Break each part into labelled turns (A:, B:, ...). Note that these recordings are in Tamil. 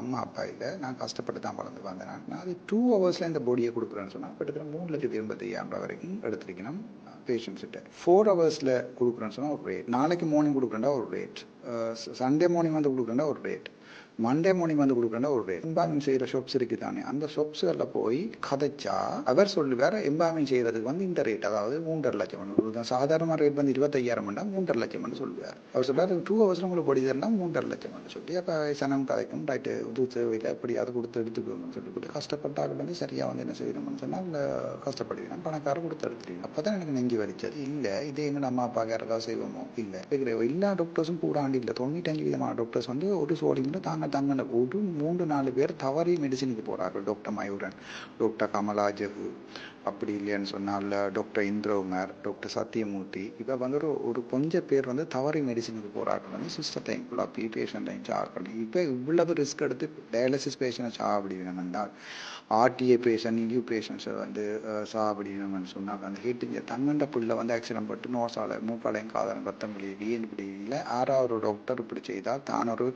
A: அம்மா அப்பா இல்லை, நான் கஷ்டப்பட்டு தான் வளர்ந்து வந்தேன். நான் அது 2 ஹவர்ஸில் இந்த பாடியை கொடுக்குறேன்னு சொன்னால் கிட்டத்தட்ட 3,85,000 வரைக்கும் எடுத்திருக்கணும் பேஷண்ட்ஸ்கிட்ட. 4 ஹவர்ஸில் கொடுக்குறேன்னு சொன்னால் ஒரு ரேட், நாளைக்கு மார்னிங் கொடுக்குறேன்டா ஒரு ரேட், சண்டே மார்னிங் வந்து கொடுக்குறேன்டா ஒரு ரேட், மண்டே மார்னிங் வந்து கொடுக்குறேன்னா ஒரு ரேட். எம்பாமிங் செய்கிற ஷாப்ஸ் இருக்குது தானே, அந்த ஷாப்ஸுகளில் போய் கதைச்சா அவர் சொல்லுவார் எம்பாமிங் செய்கிறதுக்கு வந்து இந்த ரேட், அதாவது 3,50,000. சாதாரண ரேட் வந்து 25,000 3,50,000 சொல்லுவார். அவர் சொல்கிறார் 2 ஹவர்ஸில் உங்களுக்கு பொடி தரலாம் 3,50,000 சொல்லி. அப்போ சனம் கதைக்கும் ரைட்டு இது தேவையில்லை, எப்படி அதை கொடுத்து எடுத்துக்கணும்னு சொல்லிவிட்டு கஷ்டப்பட்டார்கள் வந்து சரியாக வந்து என்ன செய்யணும்னு சொன்னால் கஷ்டப்படுவீங்க, பணக்காரர் கொடுத்து எடுத்துருவீங்க. அப்போ தான் எனக்கு நெஞ்சு வலிச்சது. இல்லை இதே எங்கள் அம்மா அப்பா யாருக்காக செய்வோமோ இல்லை, எல்லா டாக்டர்ஸும் கூடாண்டு இல்லை, 95% டாக்டர்ஸ் வந்து ஒரு சோழிங்கில் தாங்க ஒரு 3-4 பேர் தவறி மெடிசினுக்கு போகிறார்கள். டாக்டர் மயூரன், டாக்டர் கமலாஜகு, அப்படி இல்லைன்னு சொன்னால் டாக்டர் இந்திரகுமார், டாக்டர் சத்தியமூர்த்தி, இப்போ வந்து ஒரு கொஞ்சம் பேர் வந்து தவறி மெடிசினுக்கு போகிறார்கள் வந்து சிஸ்டத்தையும் ஃபுல்லாக பேஷண்ட்டையும் சாப்பிடணும். இப்போ இவ்வளவு ரிஸ்க் எடுத்து டயாலிசிஸ் பேஷண்ட்டை சாப்பிடுவேன் என்றால் ஆர்டிஏ பேஷண்ட் இன்யூ பேஷண்ட்ஸை வந்து சாப்பிடணும்னு சொன்னாங்க. அந்த ஹீட்டு தங்கண்ட புள்ள வந்து ஆக்சிடென்ட் பட்டு நோசாலை மூக்காலையும் காதலும் ரத்தம் இப்படியில் 6வது டாக்டர் இப்படி செய்தால் தான் ஒரு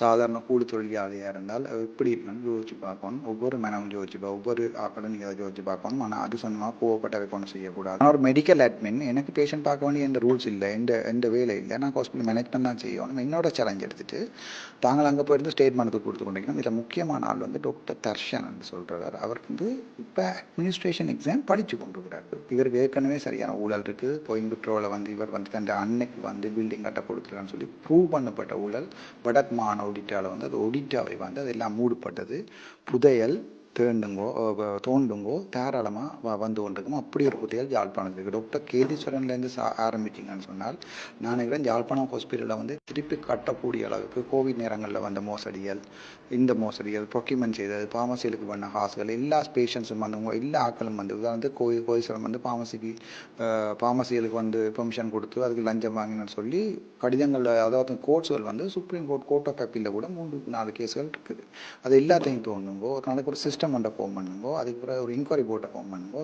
A: சாதாரண கூலி தொழிலாளியாக இருந்தால் எப்படி இருக்குன்னு யோசிச்சு பார்க்கணும். ஒவ்வொரு மனமும் யோசிச்சு ஒவ்வொரு ஆக்களும் நீங்கள் யோசிச்சு பார்க்கணும். ஆனால் அது சொன்னால் கோவப்பட்டவை கொண்டு செய்யக்கூடாது. நான் ஒரு மெடிக்கல் அட்மின், எனக்கு பேஷண்ட் பார்க்க வேண்டிய எந்த ரூல்ஸ் இல்லை, எந்த வேலை இல்லை, நான் ஹாஸ்பிட்டல் மேனேஜ்மெண்ட் தான் செய்யணும். என்னோட சேலஞ்ச் எடுத்துட்டு தாங்கள் அங்கே போயிருந்து ஸ்டேட்மெண்ட்டுக்கு கொடுத்து கொண்டிருக்கணும். இதில் முக்கியமான ஆள் வந்து டாக்டர் தர்ஷன் என்று சொல்கிறார். அவர் வந்து இப்போ அட்மினிஸ்ட்ரேஷன் எக்ஸாம் படித்து கொண்டு இருக்கிறார். இவருக்கு ஏற்கனவே சரியான ஊழல் இருக்குது. கோயம்புத்தூரில் வந்து இவர் வந்து தன் அன்னைக்கு வந்து பில்டிங் கட்ட கொடுத்துருக்கான்னு சொல்லி ப்ரூவ் பண்ணப்பட்ட ஊழல். வடக்மான ஒடிட்டாவில் வந்து அது ஒடிட்டாவை வந்து அதெல்லாம் மூடப்பட்டது. புதையல் தோண்டுங்கோ தாராளமாக வந்து கொண்டிருக்கும். அப்படி ஒரு புதையல் யாழ்ப்பாணத்துக்கு டாக்டர் கேதீஸ்வரன்லேருந்து ஆரம்பிச்சிங்கன்னு சொன்னால் நான் நினைக்கிறேன் யாழ்ப்பாணம் ஹாஸ்பிட்டலில் வந்து திருப்பி கட்டக்கூடிய அளவுக்கு கோவிட் நேரங்களில் வந்த மோசடிகள், இந்த மோசடிகள், ப்ரொக்யூமெண்ட் செய்தது, பார்மசிகளுக்கு பண்ண காசுகள், எல்லா பேஷண்ட்ஸும் வந்தவங்க எல்லா ஆக்களும் வந்து வந்து கோதீஸ்வரன் வந்து பார்மசிகளுக்கு வந்து பெர்மிஷன் கொடுத்து அதுக்கு லஞ்சம் வாங்கினு சொல்லி கடிதங்கள், அதாவது கோர்ட்ஸுகள் வந்து சுப்ரீம் கோர்ட் ஆஃப் அப்பீலில் கூட 3-4 கேஸுகள் இருக்குது. அது எல்லாத்தையும் தோணுங்கோ, ஒரு நாளைக்கு ஒரு சிஸ்டம் ஒன்றை ஃபார்ம் பண்ணுங்கோ, அதுக்கு பிறகு ஒரு இன்கொயரி போர்ட்டை ஃபார்ம் பண்ணுங்கோ,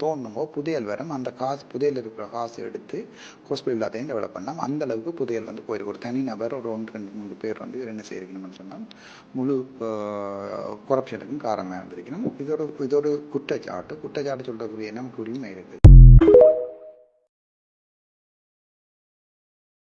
A: தோணுங்கோ புதையல் வரும். அந்த புதையல் இருக்கிற காசு எடுத்து ஹாஸ்பிட்டல் எல்லாத்தையும் டெவலப் பண்ணலாம். அந்த அளவுக்கு புதையல் வந்து போயிருக்கு. ஒரு தனி நபர் ஒரு 1-2-3 பேர் வந்து என்ன செய்யணும்னு சொன்னால் முழு கொரப்ஷனுக்கும் காரணமாக இருந்திருக்கணும். இதோட குற்றச்சாட்டு சொல்றதுக்குரிய நமக்கு உரிமை இருக்குது.